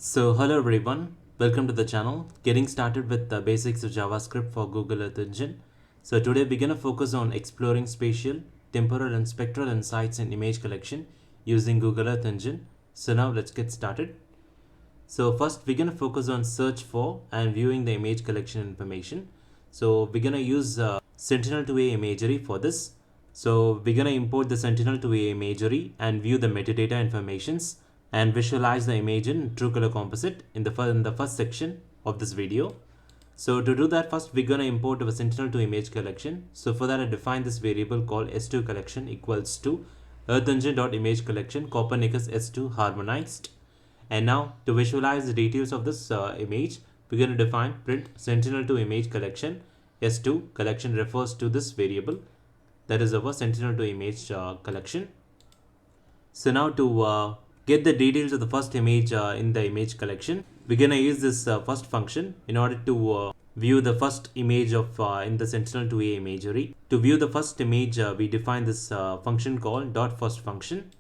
Hello everyone, welcome to the channel. Getting started with the basics of JavaScript for Google Earth Engine. So today we're going to focus on exploring spatial, temporal and spectral insights in image collection using Google Earth Engine. So now let's get started. So first we're going to focus on search for and viewing the image collection information. So we're going to use Sentinel 2A imagery for this. So we're going to import the Sentinel 2A imagery and view the metadata informations and visualize the image in True Color Composite in the first section of this video. So to do that, first we're going to import our Sentinel2 image collection. So for that I define this variable called s2 collection equals to earthengine.image collection Copernicus s2 harmonized. And now to visualize the details of this image, we're going to define print Sentinel2 image collection. S2 collection refers to this variable, that is our Sentinel2 image collection. So now to get the details of the first image in the image collection, we're going to use this first function in order to view the first image of in the Sentinel2A imagery. To view the first image, we define this function called .first function.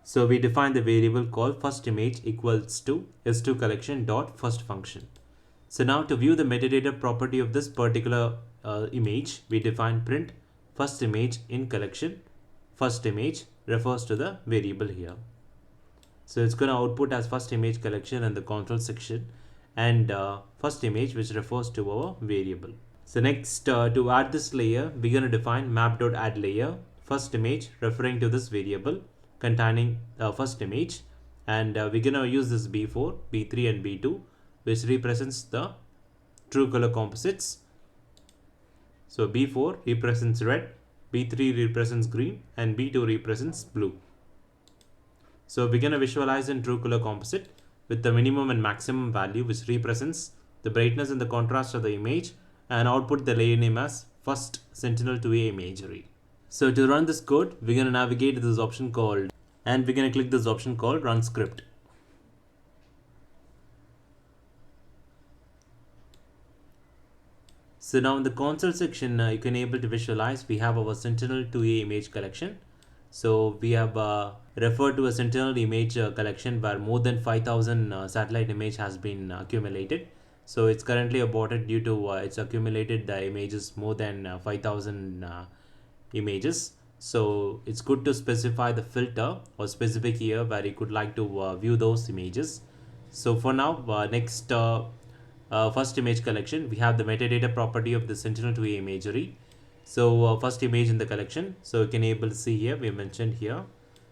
So we define the variable called first image equals to s2 collection dot first function. So now to view the metadata property of this particular image, we define print first image in collection. First image refers to the variable here. So it's going to output as first image collection in the console section, and first image which refers to our variable. So next to add this layer, we're going to define map.addLayer first image referring to this variable containing first image, and we're going to use this B4, B3 and B2 which represents the True Color Composites. So B4 represents red, B3 represents green and B2 represents blue. So we're going to visualize in True Color Composite with the minimum and maximum value which represents the brightness and the contrast of the image, and output the layer name as first Sentinel2A imagery. So to run this code, we're going to navigate to this option called, and we're going to click this option called Run Script. So now in the console section, you can able to visualize we have our Sentinel2A image collection. So we have referred to a Sentinel image collection where more than 5,000 satellite image has been accumulated. So it's currently aborted due to it's accumulated images more than 5,000 images. So it's good to specify the filter or specific here where you could like to view those images. So for now, next first image collection, we have the metadata property of the Sentinel2A imagery. So first image in the collection, so you can able to see here, we mentioned here.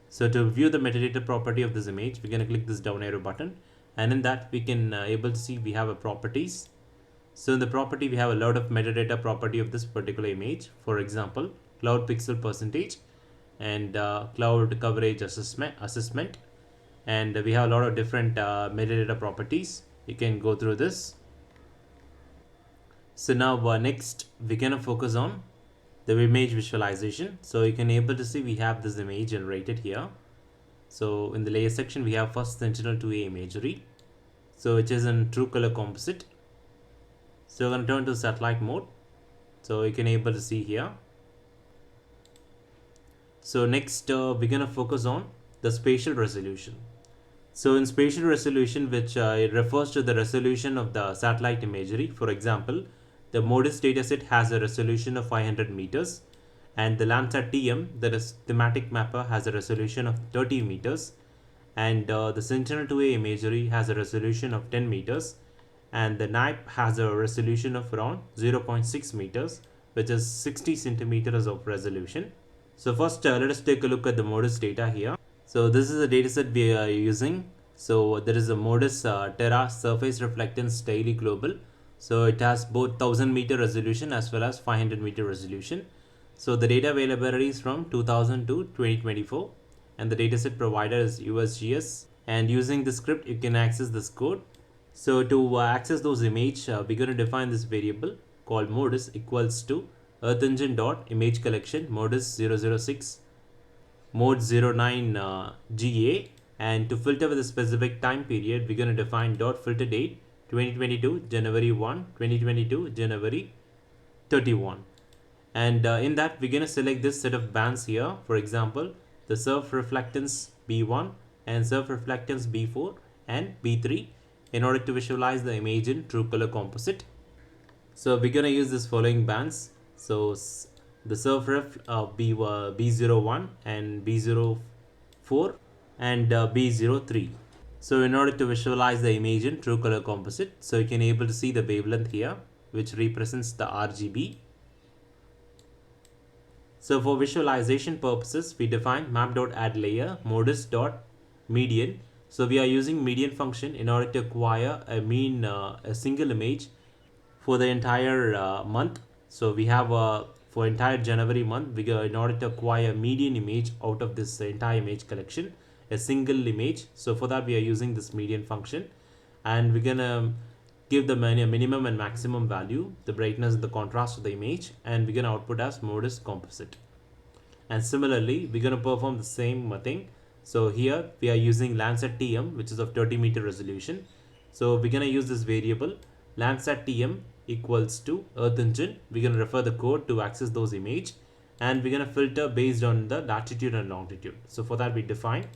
So to view the metadata property of this image, we're going to click this down arrow button, and in that we can able to see we have a properties. So in the property we have a lot of metadata property of this particular image. For example, cloud pixel percentage and cloud coverage assessment, and we have a lot of different metadata properties. You can go through this. So now next we're going to focus on the image visualization. So you can able to see we have this image generated here. So in the layer section we have first Sentinel2A imagery, so which is in True Color Composite. So we're going to turn to satellite mode, so you can able to see here. So next we're going to focus on the spatial resolution. So in spatial resolution, which it refers to the resolution of the satellite imagery. For example, the MODIS dataset has a resolution of 500 meters, and the Landsat TM, that is thematic mapper, has a resolution of 30 meters, and the Sentinel2A imagery has a resolution of 10 meters, and the NAIP has a resolution of around 0.6 meters, which is 60 centimeters of resolution. So first let us take a look at the MODIS data here. So this is a dataset we are using. So there is a MODIS Terra surface reflectance daily global. So it has both 1000 meter resolution as well as 500 meter resolution. So the data availability is from 2000 to 2024, and the dataset provider is USDA. And using the script, you can access this code. So to access those image, we're going to define this variable called MODIS equals to earthengine.image collection MODIS 006 mode 09 GA, and to filter with a specific time period, we're going to define dot filter date 2022 January 1, 2022 January 31, and in that we're going to select this set of bands here. For example, the surf reflectance B1 and surf reflectance B4 and B3, in order to visualize the image in true color composite. So we're gonna use this following bands. So the surf B01 and B04 and B03. So in order to visualize the image in true color composite, so you can able to see the wavelength here, which represents the RGB. So for visualization purposes, we define map.addLayer modus.median. So we are using median function in order to acquire a single image for the entire month. So we have for entire January month, in order to acquire a median image out of this entire image collection, a single image. So for that we are using this median function, and we're gonna give the minimum and maximum value, the brightness, the contrast of the image, and we're gonna output as modus composite. And similarly, we're gonna perform the same thing. So here we are using Landsat TM, which is of 30-meter resolution. So we're gonna use this variable Landsat TM equals to Earth Engine. We're gonna refer the code to access those image, and we're gonna filter based on the latitude and longitude. So for that we define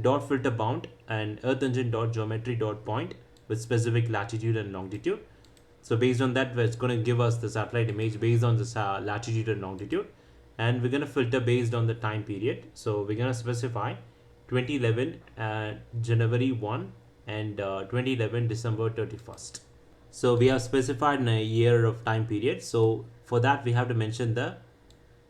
dot filter bound and Earth Engine dot geometry dot point with specific latitude and longitude. So based on that, it's going to give us the satellite image based on this latitude and longitude, and we're going to filter based on the time period. So we're going to specify 2011 January 1 and 2011 December 31st. So we have specified a year of time period. So for that we have to mention the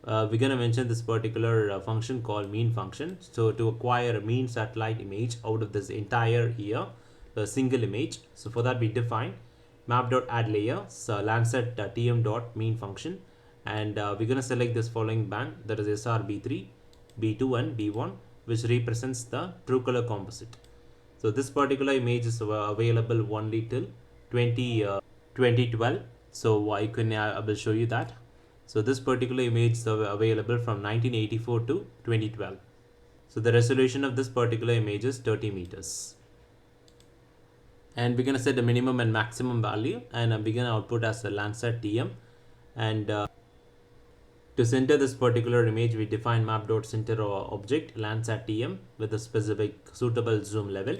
we're going to mention this particular function called mean function. So to acquire a mean satellite image out of this entire year, a single image. So for that we define map.addLayer, so Landsat TM dot mean function, and we're going to select this following band, that is SRB3, B2 and B1, which represents the true color composite. So this particular image is available only till 2012. So I will show you that. So this particular image is available from 1984 to 2012. So the resolution of this particular image is 30 meters. And we're going to set the minimum and maximum value, and we're going to output as a Landsat TM. And to center this particular image, we define map.center object Landsat TM with a specific suitable zoom level.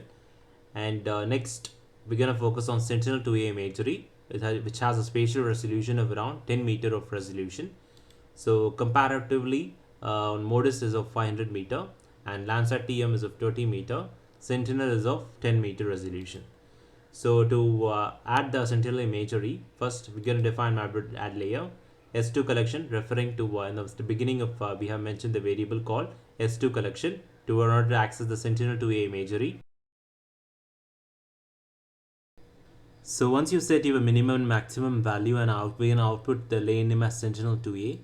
And next, we're going to focus on sentinel 2A imagery, which has a spatial resolution of around 10 meter of resolution. So comparatively, modus is of 500 meter and Landsat TM is of 30 meter. Sentinel is of 10 meter resolution. So to add the sentinel imagery, first we're going to define map.addLayer S2 collection, referring to in the beginning of we have mentioned the variable called S2 collection to in order to access the sentinel 2A imagery. So once you set your minimum and maximum value, and we're gonna output the lane name as sentinel 2A.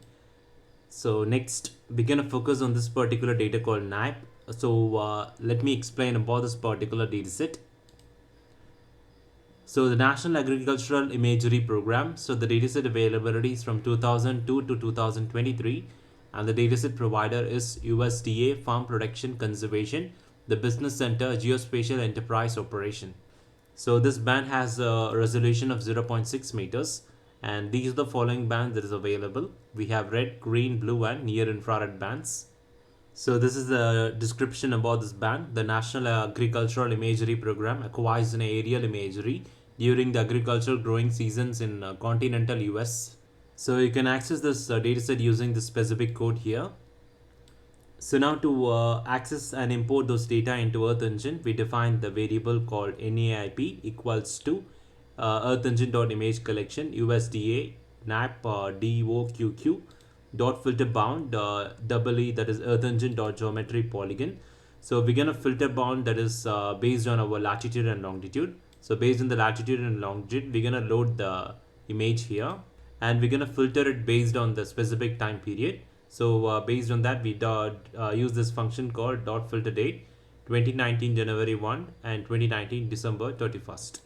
So next we're gonna focus on this particular data called NAIP. So let me explain about this particular dataset. So the National Agricultural Imagery Program, so the dataset availability is from 2002 to 2023, and the dataset provider is USDA Farm Production Conservation, the Business Center Geospatial Enterprise Operation. So this band has a resolution of 0.6 meters, and these are the following bands that is available. We have red, green, blue and near infrared bands. So this is the description about this band. The National Agricultural Imagery Program acquires an aerial imagery during the agricultural growing seasons in continental US. So you can access this dataset using the specific code here. So now to access and import those data into Earth Engine, we define the variable called NAIP equals to Earth Engine.image collection USDA NAIP DOQQ dot filter bound doubly, that is Earth Engine dot geometry polygon. So we're gonna filter bound, that is based on our latitude and longitude. So based on the latitude and longitude, we're gonna load the image here, and we're gonna filter it based on the specific time period. So based on that, we use this function called dot filter date 2019 January 1 and 2019 December 31st.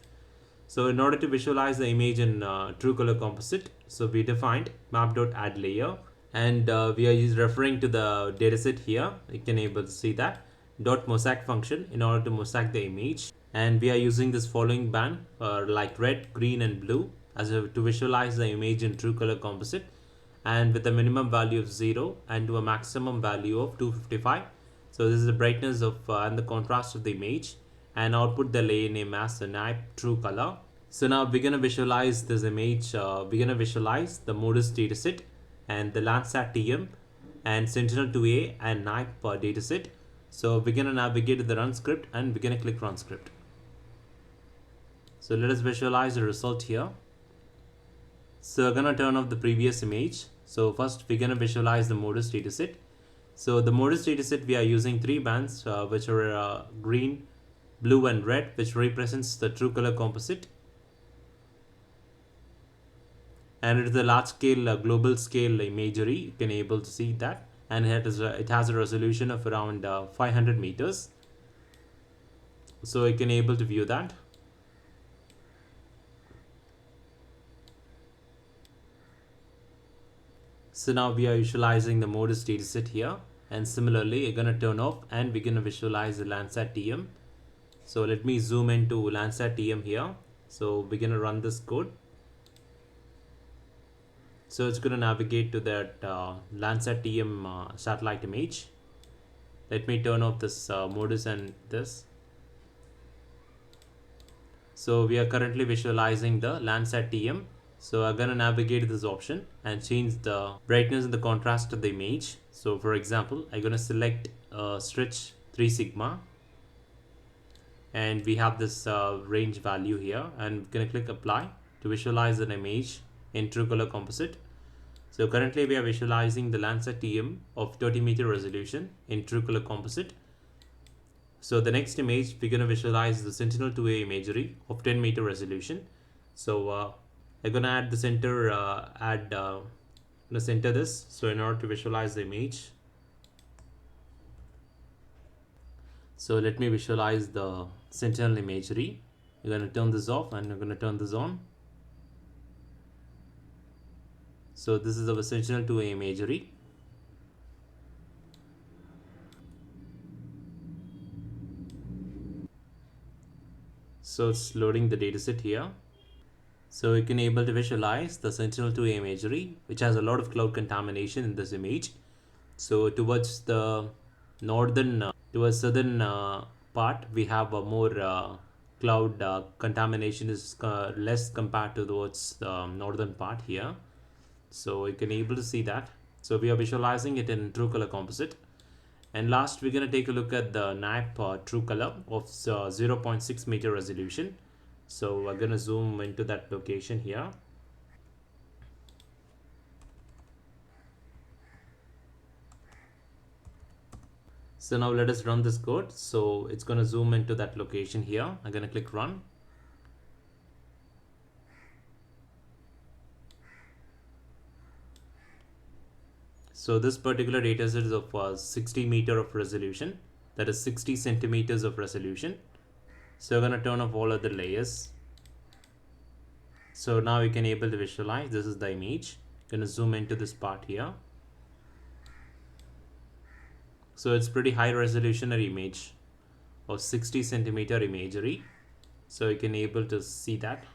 So in order to visualize the image in true color composite, so we defined map.addLayer, and we are referring to the dataset here. You can able to see that dot mosaic function in order to mosaic the image, and we are using this following band like red, green and blue to visualize the image in true color composite, and with a minimum value of 0 and to a maximum value of 255. So this is the brightness of and the contrast of the image, and output the layer name as a NAIP true color. So now we're going to visualize this image. We're going to visualize the modus dataset and the Landsat TM and sentinel-2A and NAIP dataset. So we're going to navigate to the run script and we're going to click run script. So let us visualize the result here. So we're going to turn off the previous image. So first we're going to visualize the modus dataset. So the modus dataset, we are using three bands which are green, blue and red, which represents the true color composite. And it is a large scale global scale imagery. You can able to see that, and it has a resolution of around 500 meters, so you can able to view that. So now we are visualizing the modus dataset here, and similarly you're going to turn off and we're going to visualize the Landsat TM. So let me zoom into Landsat TM here. So we're going to run this code. So it's going to navigate to that Landsat TM satellite image. Let me turn off this modus and this. So we are currently visualizing the Landsat TM. So I'm going to navigate this option and change the brightness and the contrast of the image. So for example, I'm going to select stretch 3 sigma. And we have this range value here, and I'm going to click apply to visualize an image in true color composite. So currently we are visualizing the Landsat TM of 30 meter resolution in true color composite. So the next image we're going to visualize the sentinel-2A imagery of 10 meter resolution. So I'm going to add the center, I'm going to center this. So in order to visualize the image, so let me visualize the sentinel imagery. You're going to turn this off and I'm going to turn this on. So this is our sentinel-2A imagery. So it's loading the dataset here. So you can able to visualize the sentinel-2A imagery, which has a lot of cloud contamination in this image. So towards the towards southern part, we have a more cloud contamination is less compared to towards the northern part here. So you can able to see that. So we are visualizing it in true color composite. And last, we're going to take a look at the NAIP true color of 0.6 meter resolution. So we're going to zoom into that location here. So now let us run this code. So it's going to zoom into that location here. I'm going to click run. So this particular data set is of 60 meter of resolution, that is 60 centimeters of resolution. So I'm going to turn off all other layers. So now you can able to visualize this is the image. I'm going to zoom into this part here. So it's pretty high resolution image of 60 centimeter imagery. So you can able to see that.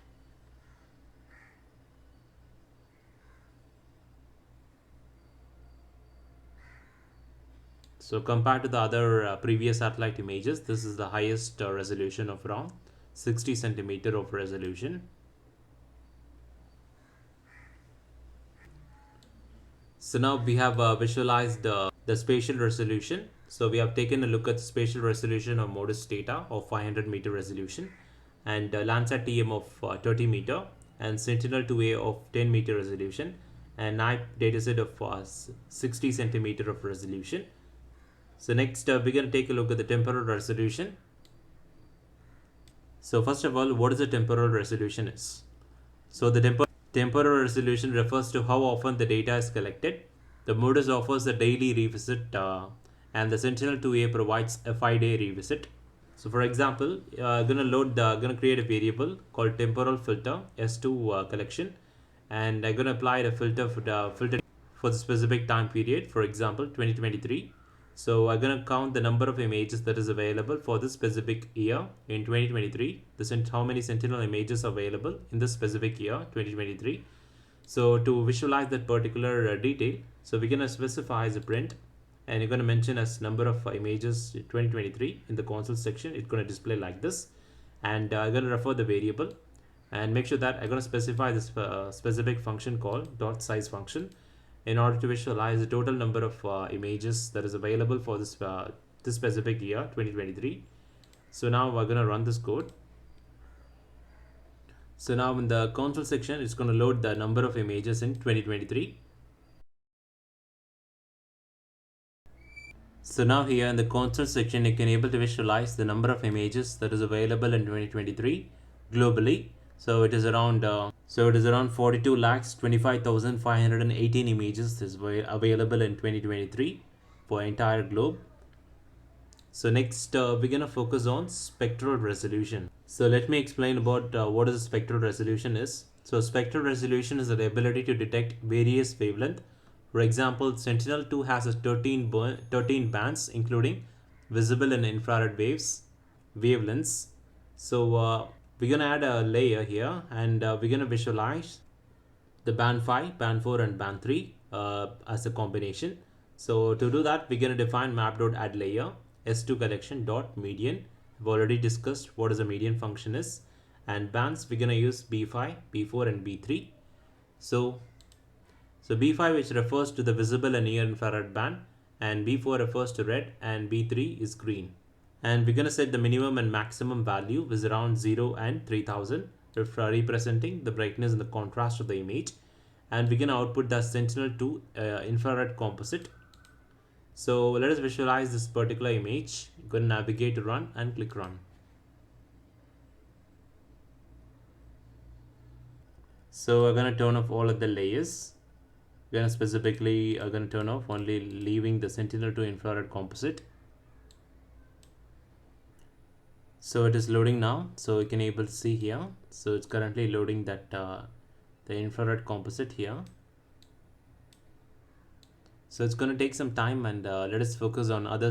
So compared to the other previous satellite images, this is the highest resolution of around 60 centimeter of resolution. So now we have visualized the spatial resolution. So we have taken a look at the spatial resolution of modus data of 500 meter resolution, and Landsat TM of 30 meter, and sentinel-2A of 10 meter resolution, and NAIP dataset of 60 centimeter of resolution. So next we're going to take a look at the temporal resolution. So first of all, what is the temporal resolution is? So the temporal resolution refers to how often the data is collected. The modus offers a daily revisit and the sentinel-2A provides a 5-day revisit. So for example, I'm gonna create a variable called temporal filter S2 collection, and I'm gonna apply the filter for the specific time period, for example 2023. So I'm going to count the number of images that is available for this specific year in 2023. How many sentinel images are available in this specific year 2023. So to visualize that particular detail, so we're going to specify as a print and you're going to mention as number of images 2023 in the console section. It's going to display like this, and I'm going to refer the variable and make sure that I'm going to specify this specific function called dot size function in order to visualize the total number of images that is available for this specific year 2023. So now we're going to run this code. So now in the console section, it's going to load the number of images in 2023. So now here in the console section, you can able to visualize the number of images that is available in 2023 globally. So it is around 42 lakhs 25,518 images is available in 2023 for entire globe. So next we're gonna focus on spectral resolution. So let me explain about what is spectral resolution is. So spectral resolution is the ability to detect various wavelength. For example, Sentinel-2 has a 13 bands including visible and infrared wavelengths. So we're gonna add a layer here, and we're gonna visualize the band 5, band 4 and band 3 as a combination. So to do that, we're going to define map.addLayer s2 collection dot median. We've already discussed what is a median function is, and bands we're going to use b5, b4 and b3. So b5, which refers to the visible and near infrared band, and b4 refers to red, and b3 is green. And we're going to set the minimum and maximum value is around 0 and 3000, representing the brightness and the contrast of the image. And we're going to output the Sentinel-2 infrared composite. So let us visualize this particular image. You're going to navigate to run and click run. So we're going to turn off all of the layers. We're going to specifically going to turn off only leaving the Sentinel-2 infrared composite. So it is loading now, so you can able to see here. So it's currently loading that the infrared composite here. So it's going to take some time, and let us focus on other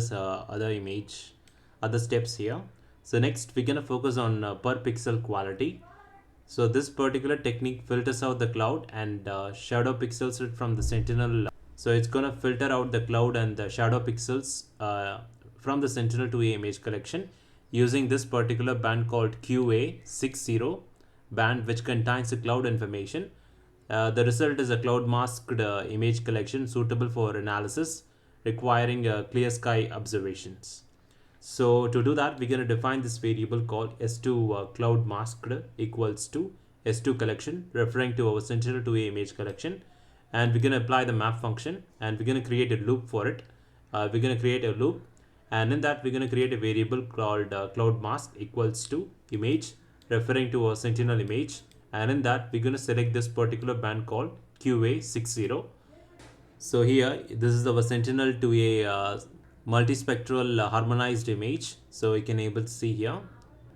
steps here. So next we're going to focus on per pixel quality. So this particular technique filters out the cloud and shadow pixels from the Sentinel. So it's going to filter out the cloud and the shadow pixels from the Sentinel-2A image collection using this particular band called QA60 band, which contains the cloud information. The result is a cloud masked image collection suitable for analysis requiring clear sky observations. So to do that, we're going to define this variable called s2 cloud masked equals to s2 collection, referring to our Sentinel-2A image collection. And we're going to apply the map function, and we're going to create a loop for it. We're going to create a loop, and in that we're going to create a variable called cloud mask equals to image, referring to our Sentinel image. And in that we're going to select this particular band called QA60. So here this is our Sentinel-2A multispectral harmonized image. So you can able to see here,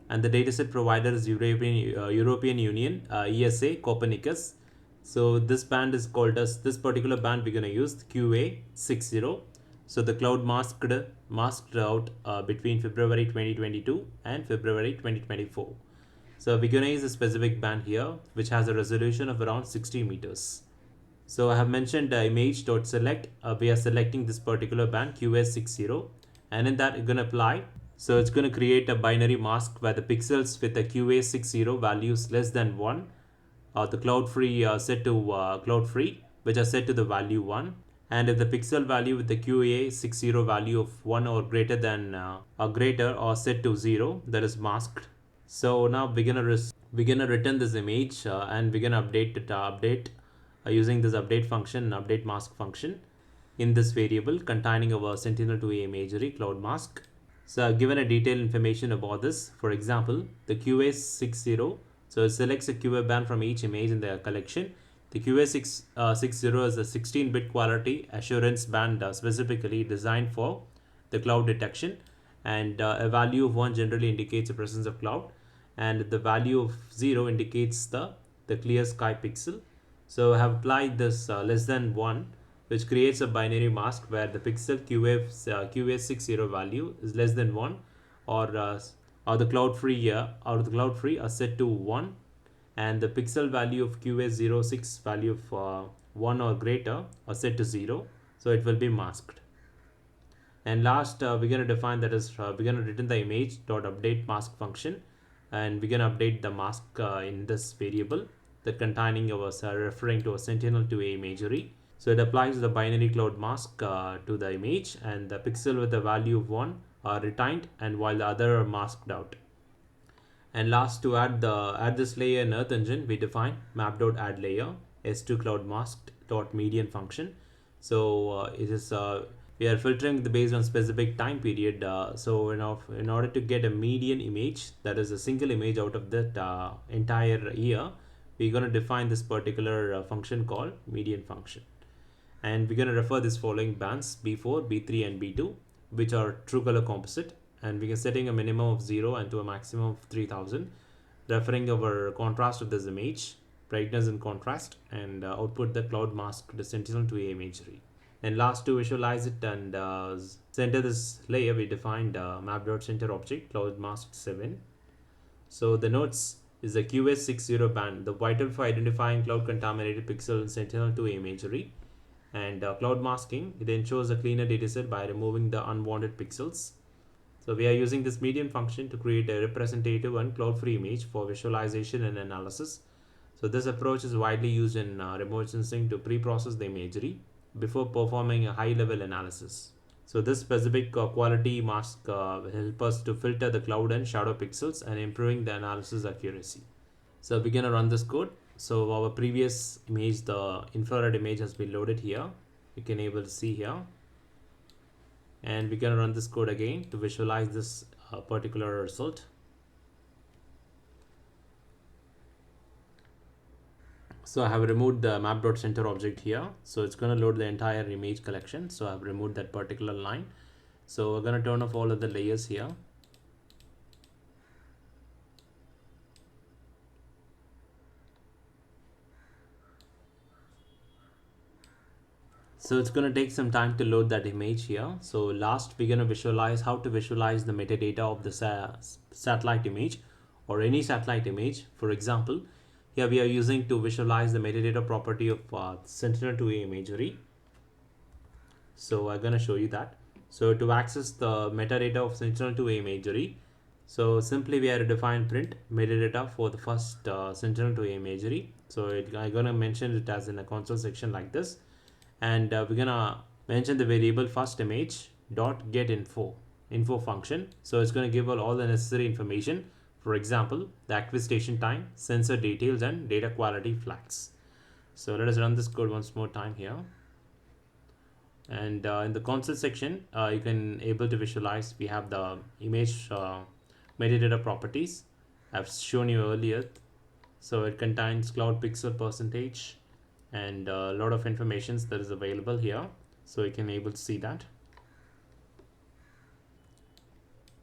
and the dataset provider is European Union, ESA Copernicus. So this band is called as, this particular band we're going to use QA60. So the cloud masked out between February 2022 and February 2024. So we're going to use a specific band here, which has a resolution of around 60 meters. So I have mentioned image.select. We are selecting this particular band QA60, and in that you're going to apply. So it's going to create a binary mask where the pixels with the QA60 values less than 1, the cloud free set to cloud free, which are set to the value 1. And if the pixel value with the QA60 value of 1 or greater than or set to 0, that is masked. So now we're gonna return this image, and we're gonna update using this update function, update mask function, in this variable containing our Sentinel-2A imagery cloud mask. So I've given a detailed information about this. For example, the QA60, so it selects a QA band from each image in the collection. The QA60 is a 16-bit quality assurance band specifically designed for the cloud detection, and a value of 1 generally indicates the presence of cloud, and the value of 0 indicates the clear sky pixel. So I have applied this less than 1, which creates a binary mask where the pixel QA60 value is less than 1, or the cloud free are set to 1, and the pixel value of QA06 value of 1 or greater are set to 0, so it will be masked. And last, we're going to define, that is, we're going to return the image dot update mask function, and we're going to update the mask in this variable that containing our referring to a sentinel to a imagery. So it applies the binary cloud mask to the image, and the pixel with the value of 1 are retained, and while the other are masked out. And last, to add this layer in Earth Engine, we define map.addLayer s2 cloud masked dot median function. So it is we are filtering based on specific time period. So in order to get a median image, that is a single image out of that entire year, we're going to define this particular function called median function. And we're going to refer this following bands B4, B3 and B2, which are true color composite, and we are setting a minimum of 0 and to a maximum of 3000, referring our contrast of this image, brightness and contrast, and output the cloud mask the sentinel to a imagery. And last, to visualize it and center this layer, we defined map.center object cloud mask 7. So the nodes is the QS60 band, the vital for identifying cloud contaminated pixel sentinel to imagery. And cloud masking, it ensures a cleaner dataset by removing the unwanted pixels. So we are using this median function to create a representative and cloud-free image for visualization and analysis. So this approach is widely used in remote sensing to pre-process the imagery before performing a high-level analysis. So this specific quality mask will help us to filter the cloud and shadow pixels and improving the analysis accuracy. So we're gonna run this code. So our previous image, the infrared image, has been loaded here. You can able to see here. And we're gonna run this code again to visualize this particular result. So I have removed the map.center object here. So it's gonna load the entire image collection. So I've removed that particular line. So we're gonna turn off all of the layers here. So it's going to take some time to load that image here. So last, we're going to visualize how to visualize the metadata of the satellite image or any satellite image. For example, here we are using to visualize the metadata property of Sentinel-2A imagery. So I'm going to show you that. So to access the metadata of Sentinel-2A imagery, so simply we have to define print metadata for the first Sentinel-2A imagery. So I'm going to mention it as in a console section like this. And we're gonna mention the variable first image dot get info function. So it's going to give all the necessary information. For example, the acquisition time, sensor details, and data quality flags. So let us run this code once more time here. And in the console section, you can able to visualize. We have the image metadata properties I've shown you earlier. So it contains cloud pixel percentage and a lot of information that is available here, so you can able to see that.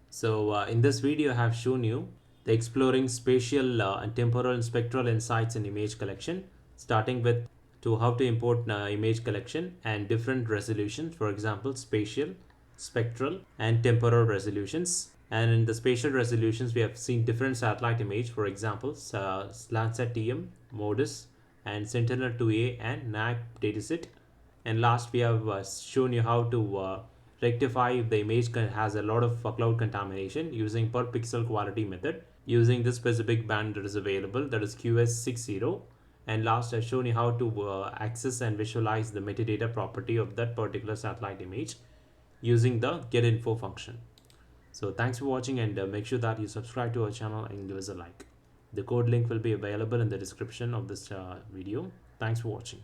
So in this video I have shown you the exploring spatial and temporal and spectral insights in image collection, starting with to how to import image collection and different resolutions, for example spatial, spectral and temporal resolutions. And in the spatial resolutions we have seen different satellite image, for example Landsat TM, MODIS and Sentinel-2A and NAIP dataset. And last, we have shown you how to rectify if the image has a lot of cloud contamination using per pixel quality method using this specific band that is available, that is QS60. And last, I've shown you how to access and visualize the metadata property of that particular satellite image using the get info function. So thanks for watching, and make sure that you subscribe to our channel and give us a like. The code link will be available in the description of this video. Thanks for watching.